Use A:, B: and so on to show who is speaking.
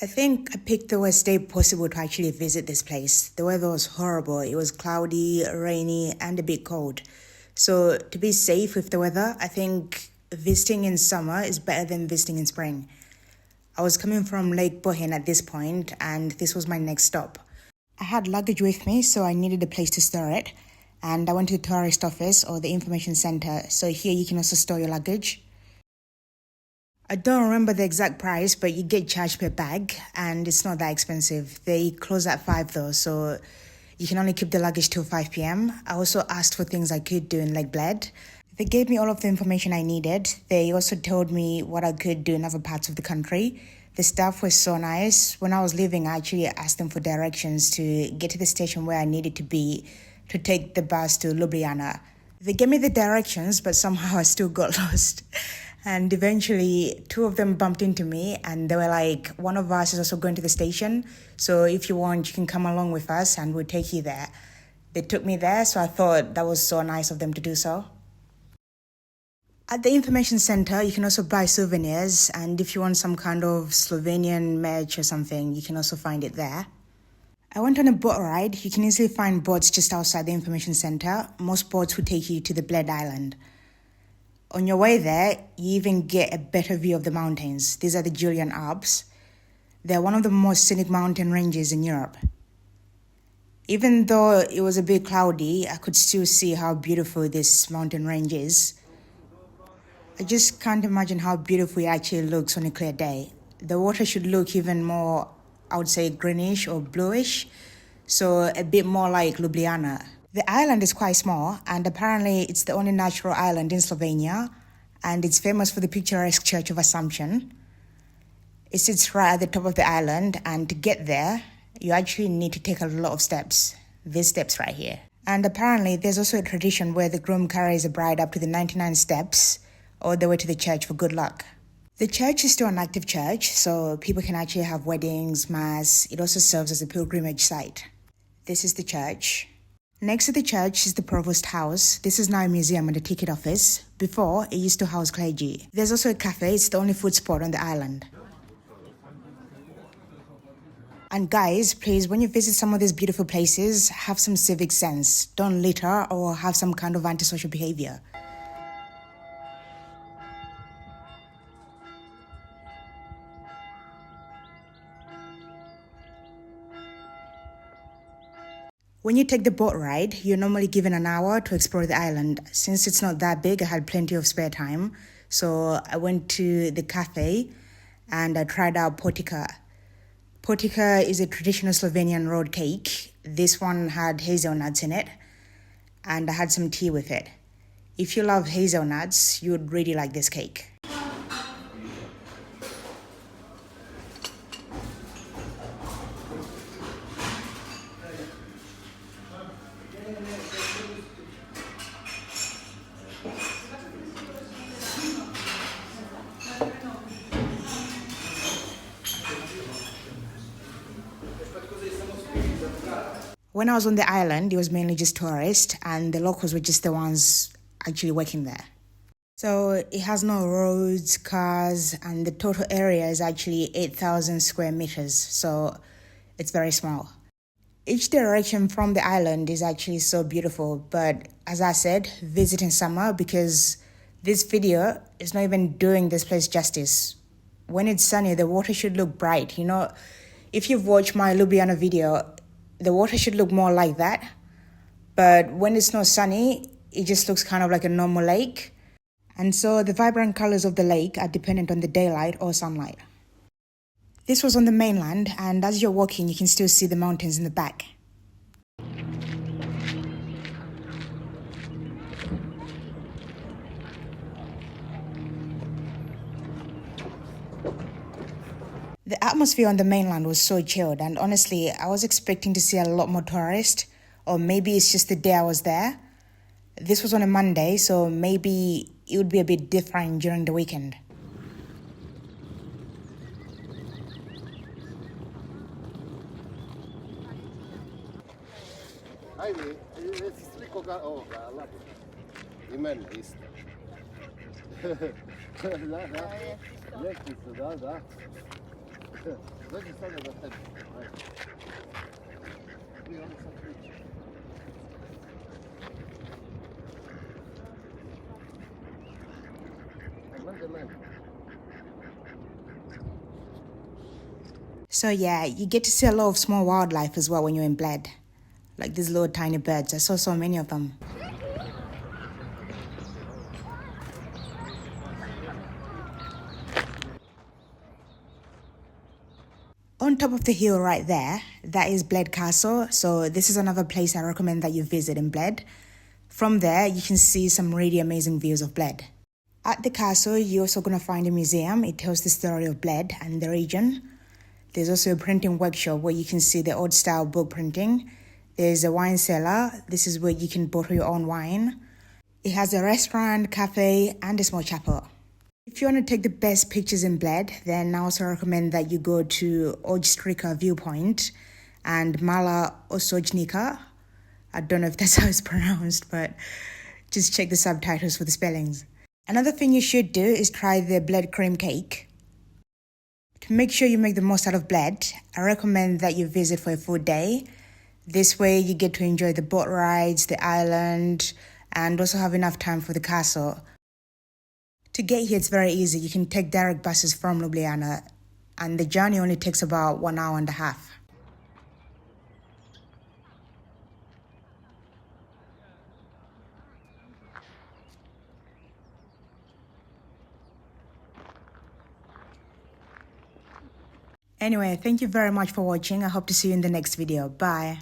A: I think I picked the worst day possible to actually visit this place. The weather was horrible. It was cloudy, rainy, and a bit cold. So, to be safe with the weather, I think visiting in summer is better than visiting in spring. I was coming from Lake Bohin at this point, and this was my next stop. I had luggage with me, so I needed a place to store it. And I went to the tourist office or the information center. So, here you can also store your luggage. I don't remember the exact price, but you get charged per bag, and it's not that expensive. They close at 5 though, so you can only keep the luggage till 5 p.m. I also asked for things I could do in like Bled. They gave me all of the information I needed. They also told me what I could do in other parts of the country. The staff was so nice. When I was leaving, I actually asked them for directions to get to the station where I needed to be to take the bus to Ljubljana. They gave me the directions, but somehow I still got lost. And eventually, two of them bumped into me, and they were like, one of us is also going to the station, so if you want, you can come along with us, and we'll take you there. They took me there, so I thought that was so nice of them to do so. At the information center, you can also buy souvenirs, and if you want some kind of Slovenian merch or something, you can also find it there. I went on a boat ride. You can easily find boats just outside the information center. Most boats will take you to the Bled Island. On your way there, you even get a better view of the mountains. These are the Julian Alps. They're one of the most scenic mountain ranges in Europe. Even though it was a bit cloudy, I could still see how beautiful this mountain range is. I just can't imagine how beautiful it actually looks on a clear day. The water should look even more, I would say, greenish or bluish, so a bit more like Ljubljana. The island is quite small, and apparently it's the only natural island in Slovenia, and it's famous for the picturesque Church of Assumption. It sits right at the top of the island, and to get there, you actually need to take a lot of steps. These steps right here. And apparently there's also a tradition where the groom carries a bride up to the 99 steps, all the way to the church for good luck. The church is still an active church, so people can actually have weddings, mass. It also serves as a pilgrimage site. This is the church. Next to the church is the provost house. This is now a museum and a ticket office. Before, it used to house clergy. There's also a cafe. It's the only food spot on the island. And guys, please, when you visit some of these beautiful places, have some civic sense. Don't litter or have some kind of antisocial behavior. When you take the boat ride, you're normally given an hour to explore the island. Since it's not that big, I had plenty of spare time. So I went to the cafe and I tried out potica. Potica is a traditional Slovenian road cake. This one had hazelnuts in it, and I had some tea with it. If you love hazelnuts, you would really like this cake. When I was on the island, it was mainly just tourists, and the locals were just the ones actually working there. So it has no roads, cars, and the total area is actually 8,000 square meters, so it's very small. Each direction from the island is actually so beautiful, but as I said, visit in summer because this video is not even doing this place justice. When it's sunny, the water should look bright. You know, if you've watched my Ljubljana video, the water should look more like that. But when it's not sunny, it just looks kind of like a normal lake. And so the vibrant colors of the lake are dependent on the daylight or sunlight. This was on the mainland, and as you're walking, you can still see the mountains in the back. The atmosphere on the mainland was so chilled, and honestly, I was expecting to see a lot more tourists, or maybe it's just the day I was there. This was on a Monday, so maybe it would be a bit different during the weekend.
B: Ajde, reci sliko ovoga, lapo. I mene isto. Da, da. Ljekvicu, da. Dođi sada da tebi. Vi ovdje sad priča. Gledaj mene.
A: So yeah, you get to see a lot of small wildlife as well when you're in Bled. Like these little tiny birds. I saw so many of them. On top of the hill right there, that is Bled Castle. So this is another place I recommend that you visit in Bled. From there, you can see some really amazing views of Bled. At the castle, you're also going to find a museum. It tells the story of Bled and the region. There's also a printing workshop where you can see the old style book printing. There's a wine cellar. This is where you can bottle your own wine. It has a restaurant, cafe, and a small chapel. If you want to take the best pictures in Bled, then I also recommend that you go to Ojstrika viewpoint and Mala Osojnika. I don't know if that's how it's pronounced, but just check the subtitles for the spellings. Another thing you should do is try the Bled cream cake. To make sure you make the most out of Bled, I recommend that you visit for a full day. This way you get to enjoy the boat rides, the island, and also have enough time for the castle. To get here, it's very easy. You can take direct buses from Ljubljana, and the journey only takes about 1 hour and a half. Anyway, thank you very much for watching. I hope to see you in the next video. Bye.